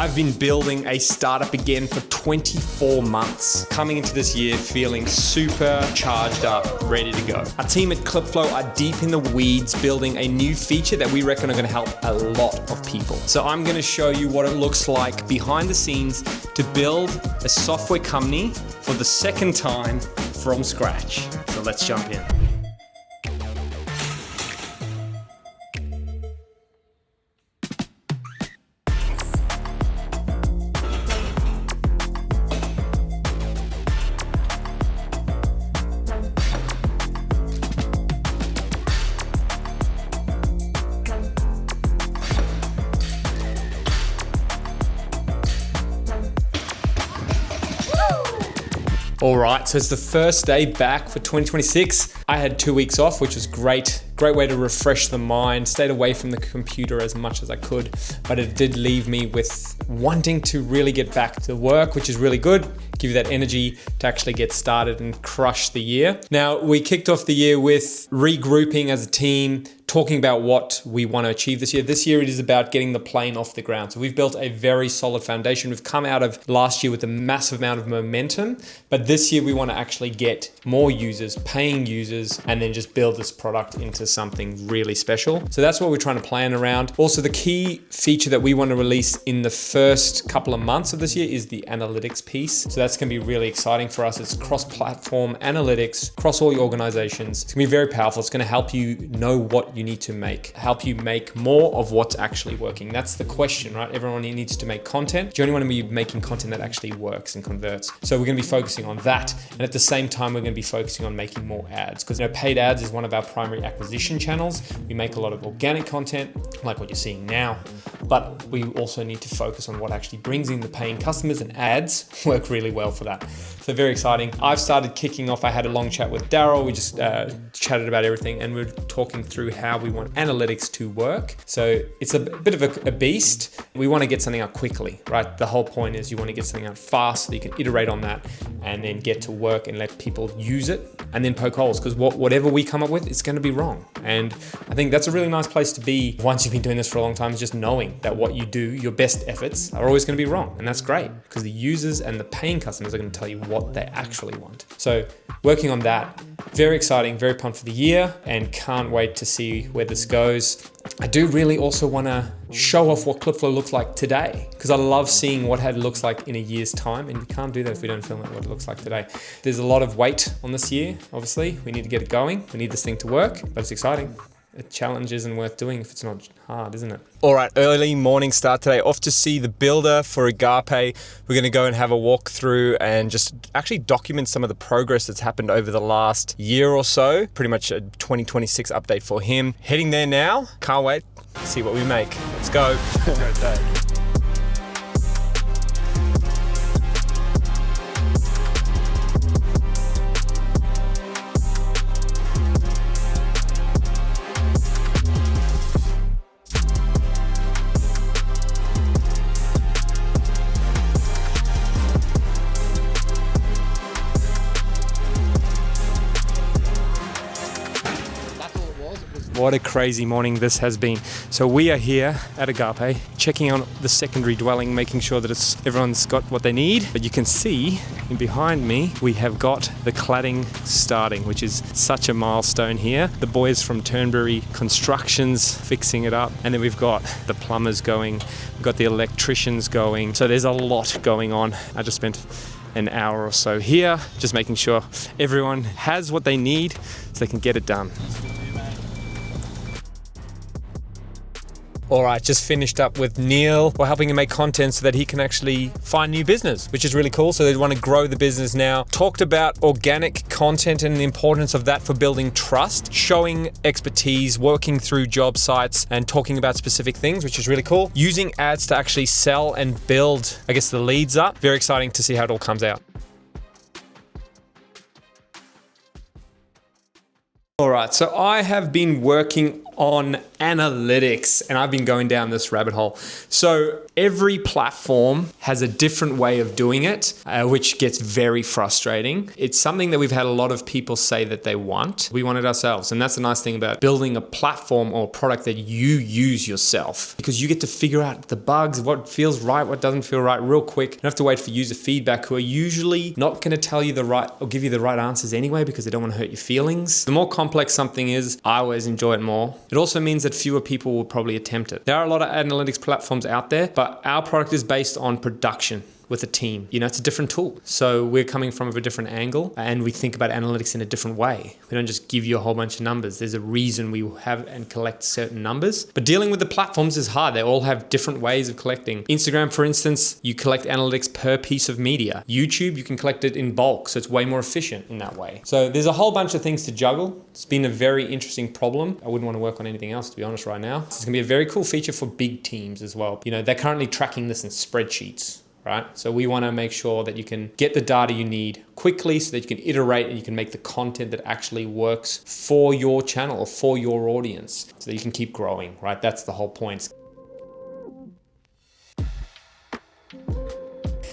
I've been building a startup again for 24 months. Coming into this year feeling super charged up, ready to go. Our team at Clipflow are deep in the weeds building a new feature that we reckon are gonna help a lot of people. So I'm gonna show you what it looks like behind the scenes to build a software company for the second time from scratch. So let's jump in. All right, so it's the first day back for 2026. I had 2 weeks off, which was great. Great way to refresh the mind, stayed away from the computer as much as I could, but it did leave me with wanting to really get back to work, which is really good. Give you that energy to actually get started and crush the year. Now, we kicked off the year with regrouping as a team, talking about what we want to achieve this year. This year, it is about getting the plane off the ground. So we've built a very solid foundation. We've come out of last year with a massive amount of momentum, but this year we want to actually get more users, paying users, and then just build this product into something really special. So that's what we're trying to plan around. Also, the key feature that we want to release in the first couple of months of this year is the analytics piece. So that's going to be really exciting for us. It's cross-platform analytics across all your organizations. It's going to be very powerful. It's going to help you know what you need to make, help you make more of what's actually working. That's the question, right? Everyone needs to make content. Do you only want to be making content that actually works and converts? So we're going to be focusing on that. And at the same time, we're going to be focusing on making more ads because paid ads is one of our primary acquisition channels. We make a lot of organic content like what you're seeing now, but we also need to focus on what actually brings in the paying customers, and ads work really well for that. So very exciting. I've started kicking off. I had a long chat with Daryl. We just chatted about everything and we're talking through how we want analytics to work. So it's a bit of a beast. We want to get something out quickly, right? The whole point is you want to get something out fast so you can iterate on that and then get to work and let people use it and then poke holes, because whatever we come up with, it's going to be wrong. And I think that's a really nice place to be once you've been doing this for a long time, is just knowing that what you do, your best efforts are always going to be wrong. And that's great because the users and the paying customers are going to tell you what they actually want. So working on that, very exciting, very pumped for the year and can't wait to see where this goes. I do really also want to show off what Clipflow looks like today, because I love seeing what it looks like in a year's time, and you can't do that if we don't film what it looks like today. There's a lot of weight on this year, obviously. We need to get it going. We need this thing to work, but it's exciting. A challenge isn't worth doing if it's not hard, isn't it? All right, early morning start today. Off to see the builder for Agape. We're gonna go and have a walk through and just actually document some of the progress that's happened over the last year or so. Pretty much a 2026 update for him. Heading there now. Can't wait to see what we make. Let's go. Great day. What a crazy morning this has been. So we are here at Agape, checking on the secondary dwelling, making sure that everyone's got what they need. But you can see behind me, we have got the cladding starting, which is such a milestone here. The boys from Turnberry Constructions fixing it up. And then we've got the plumbers going, we've got the electricians going. So there's a lot going on. I just spent an hour or so here, just making sure everyone has what they need so they can get it done. All right, just finished up with Neil. We're helping him make content so that he can actually find new business, which is really cool. So they want to grow the business now. Talked about organic content and the importance of that for building trust, showing expertise, working through job sites and talking about specific things, which is really cool. Using ads to actually sell and build, I guess, the leads up. Very exciting to see how it all comes out. All right, so I have been working on analytics, and I've been going down this rabbit hole. So every platform has a different way of doing it, which gets very frustrating. It's something that we've had a lot of people say that they want. We want it ourselves. And that's the nice thing about building a platform or product that you use yourself, because you get to figure out the bugs, what feels right, what doesn't feel right real quick. You don't have to wait for user feedback, who are usually not going to tell you the right or give you the right answers anyway, because they don't want to hurt your feelings. The more complex something is, I always enjoy it more. It also means that fewer people will probably attempt it. There are a lot of analytics platforms out there, but our product is based on production with a team. It's a different tool. So we're coming from a different angle, and we think about analytics in a different way. We don't just give you a whole bunch of numbers. There's a reason we have and collect certain numbers. But dealing with the platforms is hard. They all have different ways of collecting. Instagram, for instance, you collect analytics per piece of media. YouTube, you can collect it in bulk, so it's way more efficient in that way. So there's a whole bunch of things to juggle. It's been a very interesting problem. I wouldn't want to work on anything else, to be honest, right now. It's going to be a very cool feature for big teams as well. They're currently tracking this in spreadsheets, right? So we want to make sure that you can get the data you need quickly so that you can iterate and you can make the content that actually works for your channel or for your audience so that you can keep growing, right? That's the whole point.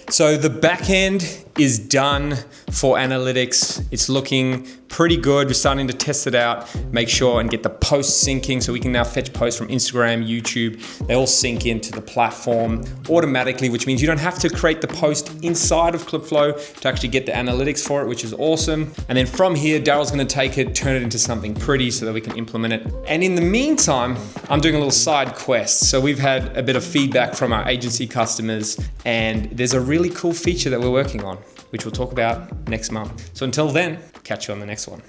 So the back end is done for analytics. It's looking pretty good. We're starting to test it out, make sure and get the posts syncing so we can now fetch posts from Instagram, YouTube. They all sync into the platform automatically, which means you don't have to create the post inside of Clipflow to actually get the analytics for it, which is awesome. And then from here, Daryl's gonna take it, turn it into something pretty so that we can implement it. And in the meantime, I'm doing a little side quest. So we've had a bit of feedback from our agency customers, and there's a really cool feature that we're working on, which we'll talk about next month. So until then, catch you on the next one.